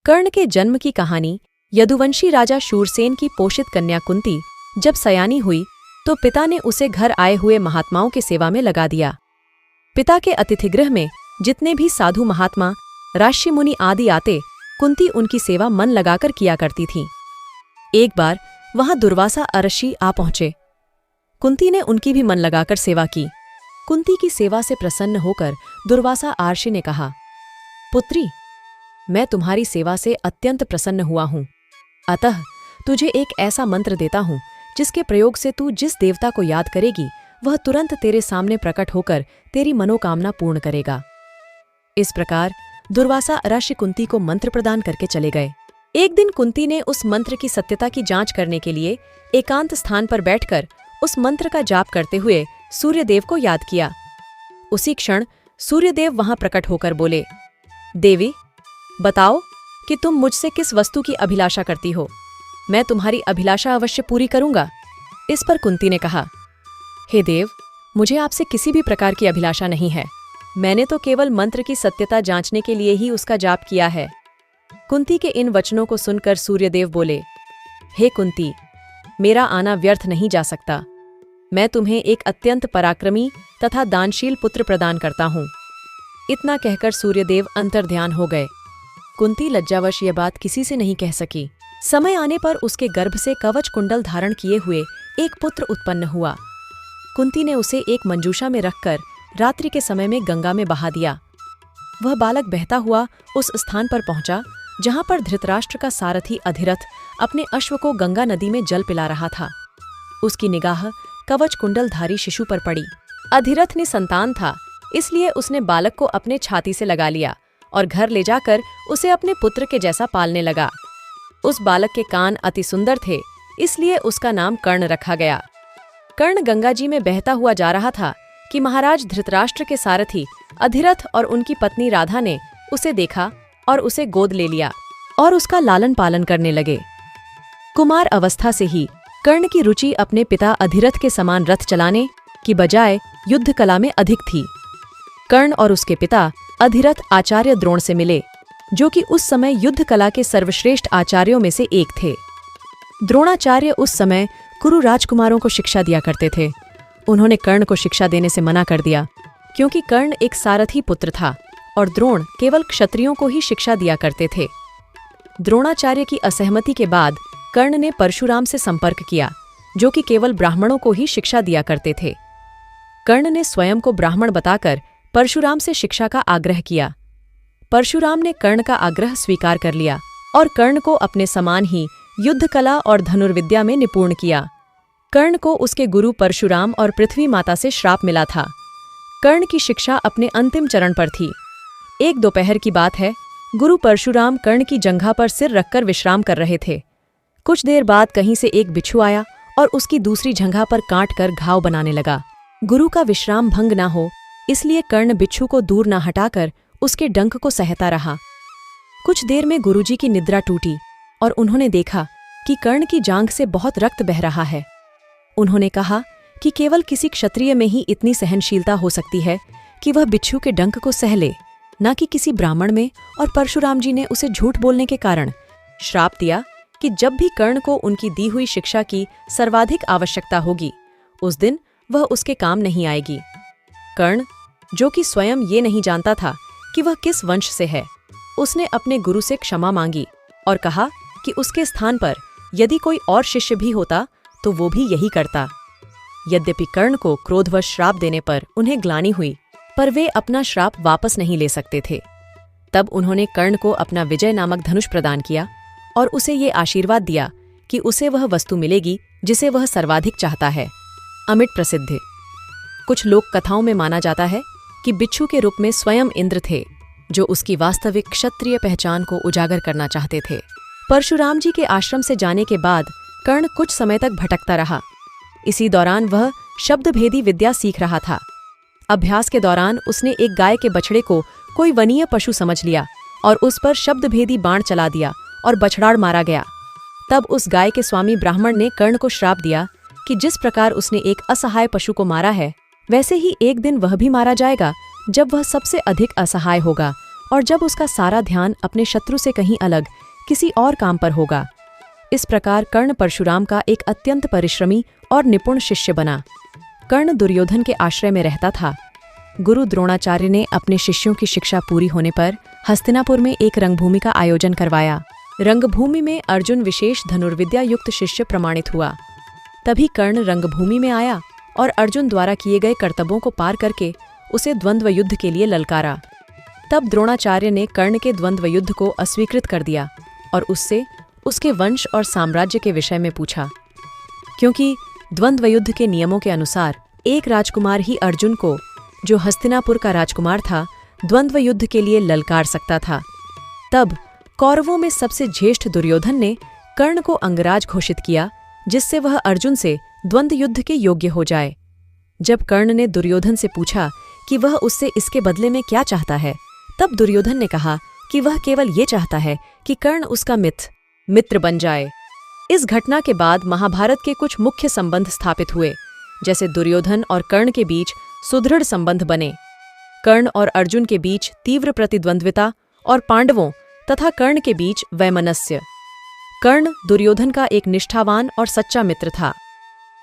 कर्ण के जन्म की कहानी। यदुवंशी राजा शूरसेन की पोषित कन्या कुंती जब सयानी हुई तो पिता ने उसे घर आए हुए महात्माओं की सेवा में लगा दिया। पिता के अतिथिगृह में जितने भी साधु महात्मा, ऋषि मुनि आदि आते, कुंती उनकी सेवा मन लगाकर किया करती थीं। एक बार वहां दुर्वासा ऋषि आ पहुंचे। कुंती ने उनकी भी मन लगाकर सेवा की। कुंती की सेवा से प्रसन्न होकर दुर्वासा ऋषि ने कहा, पुत्री, मैं तुम्हारी सेवा से अत्यंत प्रसन्न हुआ हूं। अतः तुझे एक ऐसा मंत्र देता हूं जिसके प्रयोग से तू जिस देवता को याद करेगी वह तुरंत तेरे सामने प्रकट होकर तेरी मनोकामना पूर्ण करेगा। इस प्रकार दुर्वासा ऋषि कुंती को मंत्र प्रदान करके चले गए। एक दिन कुंती ने उस मंत्र की सत्यता की जांच करने के लिए एकांत स्थान पर बैठकर उस मंत्र का जाप करते हुए सूर्यदेव को याद किया। उसी क्षण सूर्यदेव वहां प्रकट होकर बोले, देवी, बताओ कि तुम मुझसे किस वस्तु की अभिलाषा करती हो। मैं तुम्हारी अभिलाषा अवश्य पूरी करूंगा। इस पर कुंती ने कहा, हे देव, मुझे आपसे किसी भी प्रकार की अभिलाषा नहीं है। मैंने तो केवल मंत्र की सत्यता जांचने के लिए ही उसका जाप किया है। कुंती के इन वचनों को सुनकर सूर्यदेव बोले, हे कुंती, मेरा आना व्यर्थ नहीं जा सकता। मैं तुम्हें एक अत्यंत पराक्रमी तथा दानशील पुत्र प्रदान करता हूं। इतना कहकर सूर्यदेव अंतर्ध्यान हो गए। कुंती लज्जावश यह बात किसी से नहीं कह सकी। समय आने पर उसके गर्भ से कवच कुंडल धारण किए हुए एक पुत्र उत्पन्न हुआ। कुंती ने उसे एक मंजूषा में रखकर रात्रि के समय में गंगा में बहा दिया। वह बालक बहता हुआ उस स्थान पर पहुंचा जहां पर धृतराष्ट्र का सारथी अधिरथ अपने अश्व को गंगा नदी में जल पिला रहा था। उसकी निगाह कवच कुंडलधारी शिशु पर पड़ी। अधिरथ ने संतान था, इसलिए उसने बालक को अपने छाती से लगा लिया और घर ले जाकर उसे अपने पुत्र के जैसा पालने लगा। उस बालक के कान अति सुंदर थे, इसलिए उसका नाम कर्ण रखा गया। कर्ण गंगा जी में बहता हुआ जा रहा था कि महाराज धृतराष्ट्र के सारथी अधिरथ और उनकी पत्नी राधा ने उसे देखा और उसे गोद ले लिया और उसका लालन पालन करने लगे। कुमार अवस्था से ही कर्ण की रुचि अपने पिता अधिरथ के समान रथ चलाने की बजाय युद्ध कला में अधिक थी। कर्ण और उसके पिता अधिरथ आचार्य द्रोण से मिले, जो कि उस समय युद्ध कला के सर्वश्रेष्ठ आचार्यों में से एक थे। द्रोणाचार्य उस समय कुरु राजकुमारों को शिक्षा दिया करते थे। उन्होंने कर्ण को शिक्षा देने से मना कर दिया, क्योंकि कर्ण एक सारथी पुत्र था और द्रोण केवल क्षत्रियों को ही शिक्षा दिया करते थे। द्रोणाचार्य की असहमति के बाद कर्ण ने परशुराम से संपर्क किया, जो कि केवल ब्राह्मणों को ही शिक्षा दिया करते थे। कर्ण ने स्वयं को ब्राह्मण बताकर परशुराम से शिक्षा का आग्रह किया। परशुराम ने कर्ण का आग्रह स्वीकार कर लिया और कर्ण को अपने समान ही युद्ध कला और धनुर्विद्या में निपुण किया। कर्ण को उसके गुरु परशुराम और पृथ्वी माता से श्राप मिला था। कर्ण की शिक्षा अपने अंतिम चरण पर थी। एक दोपहर की बात है, गुरु परशुराम कर्ण की जंघा पर सिर रखकर विश्राम कर रहे थे। कुछ देर बाद कहीं से एक बिच्छू आया और उसकी दूसरी जंघा पर काट कर घाव बनाने लगा। गुरु का विश्राम भंग न हो, इसलिए कर्ण बिच्छू को दूर न हटाकर उसके डंक को सहता रहा। कुछ देर में गुरुजी की निद्रा टूटी और उन्होंने देखा कि कर्ण की जांघ से बहुत रक्त बह रहा है। उन्होंने कहा कि केवल किसी क्षत्रिय में ही इतनी सहनशीलता हो सकती है कि वह बिच्छू के डंक को सह ले, न कि किसी ब्राह्मण में। और परशुराम जी ने उसे झूठ बोलने के कारण श्राप दिया कि जब भी कर्ण को उनकी दी हुई शिक्षा की सर्वाधिक आवश्यकता होगी, उस दिन वह उसके काम नहीं आएगी। कर्ण, जो कि स्वयं ये नहीं जानता था कि वह किस वंश से है, उसने अपने गुरु से क्षमा मांगी और कहा कि उसके स्थान पर यदि कोई और शिष्य भी होता तो वो भी यही करता। यद्यपि कर्ण को क्रोधवश श्राप देने पर उन्हें ग्लानि हुई, पर वे अपना श्राप वापस नहीं ले सकते थे। तब उन्होंने कर्ण को अपना विजय नामक धनुष प्रदान किया और उसे ये आशीर्वाद दिया कि उसे वह वस्तु मिलेगी जिसे वह सर्वाधिक चाहता है। अमिट प्रसिद्ध। कुछ लोक कथाओं में माना जाता है कि बिच्छू के रूप में स्वयं इंद्र थे, जो उसकी वास्तविक क्षत्रिय पहचान को उजागर करना चाहते थे। परशुराम जी के आश्रम से जाने के बाद कर्ण कुछ समय तक भटकता रहा। इसी दौरान वह शब्दभेदी विद्या सीख रहा था। अभ्यास के दौरान उसने एक गाय के बछड़े को कोई वनीय पशु समझ लिया और उस पर शब्दभेदी बाण चला दिया और बछड़ाड़ मारा गया। तब उस गाय के स्वामी ब्राह्मण ने कर्ण को श्राप दिया कि जिस प्रकार उसने एक असहाय पशु को मारा है, वैसे ही एक दिन वह भी मारा जाएगा जब वह सबसे अधिक असहाय होगा और जब उसका सारा ध्यान अपने शत्रु से कहीं अलग किसी और काम पर होगा। इस प्रकार कर्ण परशुराम का एक अत्यंत परिश्रमी और निपुण शिष्य बना। कर्ण दुर्योधन के आश्रय में रहता था। गुरु द्रोणाचार्य ने अपने शिष्यों की शिक्षा पूरी होने पर हस्तिनापुर में एक रंगभूमि का आयोजन करवाया। रंगभूमि में अर्जुन विशेष धनुर्विद्या युक्त शिष्य प्रमाणित हुआ। तभी कर्ण रंगभूमि में आया और अर्जुन द्वारा किए गए कर्तव्यों को पार करके उसे द्वंद्व युद्ध के लिए ललकारा। तब द्रोणाचार्य ने कर्ण के द्वंद्व युद्ध को अस्वीकृत कर दिया और उससे उसके वंश और साम्राज्य के विषय में पूछा, क्योंकि द्वंद्व युद्ध के नियमों के अनुसार एक राजकुमार ही अर्जुन को, जो हस्तिनापुर का राजकुमार था, द्वंद्व युद्ध के लिए ललकार सकता था। तब कौरवों में सबसे ज्येष्ठ दुर्योधन ने कर्ण को अंगराज घोषित किया, जिससे वह अर्जुन से द्वंद्व युद्ध के योग्य हो जाए। जब कर्ण ने दुर्योधन से पूछा कि वह उससे इसके बदले में क्या चाहता है, तब दुर्योधन ने कहा कि वह केवल ये चाहता है कि कर्ण उसका मित्र बन जाए। इस घटना के बाद महाभारत के कुछ मुख्य संबंध स्थापित हुए, जैसे दुर्योधन और कर्ण के बीच सुदृढ़ संबंध बने। कर्ण और अर्जुन के बीच तीव्र प्रतिद्वंद्विता और पांडवों तथा कर्ण के बीच वैमनस्य। कर्ण दुर्योधन का एक निष्ठावान और सच्चा मित्र था।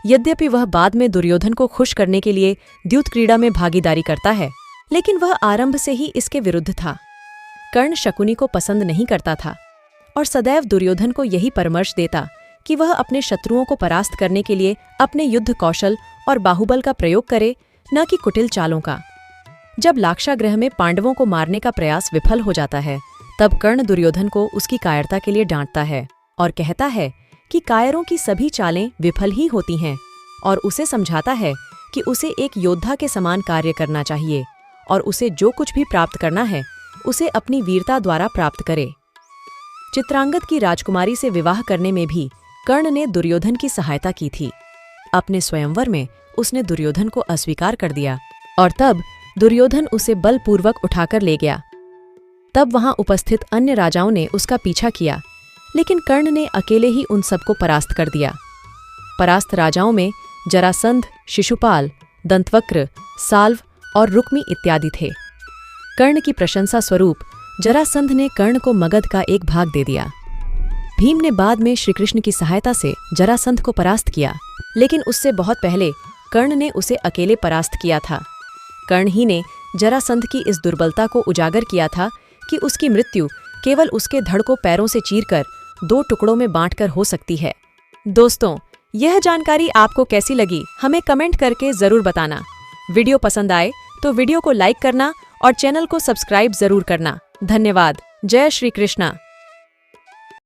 यद्यपि वह बाद में दुर्योधन को खुश करने के लिए द्यूत क्रीड़ा में भागीदारी करता है, लेकिन वह आरंभ से ही इसके विरुद्ध था। कर्ण शकुनी को पसंद नहीं करता था और सदैव दुर्योधन को यही परामर्श देता कि वह अपने शत्रुओं को परास्त करने के लिए अपने युद्ध कौशल और बाहुबल का प्रयोग करे, न कि कुटिल चालों का। जब लाक्षागृह में पांडवों को मारने का प्रयास विफल हो जाता है, तब कर्ण दुर्योधन को उसकी कायरता के लिए डांटता है और कहता है कि कायरों की सभी चालें विफल ही होती हैं, और उसे समझाता है कि उसे एक योद्धा के समान कार्य करना चाहिए और उसे जो कुछ भी प्राप्त करना है उसे अपनी वीरता द्वारा प्राप्त करे। चित्रांगद की राजकुमारी से विवाह करने में भी कर्ण ने दुर्योधन की सहायता की थी। अपने स्वयंवर में उसने दुर्योधन को अस्वीकार कर दिया और तब दुर्योधन उसे बलपूर्वक उठाकर ले गया। तब वहां उपस्थित अन्य राजाओं ने उसका पीछा किया, लेकिन कर्ण ने अकेले ही उन सबको परास्त कर दिया। परास्त राजाओं में जरासंध, शिशुपाल, दंतवक्र, साल्व और रुक्मी इत्यादि थे। कर्ण की प्रशंसा स्वरूप जरासंध ने कर्ण को मगध का एक भाग दे दिया। भीम ने बाद में श्रीकृष्ण की सहायता से जरासंध को परास्त किया, लेकिन उससे बहुत पहले कर्ण ने उसे अकेले परास्त किया था। कर्ण ही ने जरासंध की इस दुर्बलता को उजागर किया था कि उसकी मृत्यु केवल उसके धड़ को पैरों से चीरकर 2 टुकड़ों में बांटकर हो सकती है। दोस्तों, यह जानकारी आपको कैसी लगी हमें कमेंट करके जरूर बताना। वीडियो पसंद आए तो वीडियो को लाइक करना और चैनल को सब्सक्राइब जरूर करना। धन्यवाद। जय श्री कृष्णा।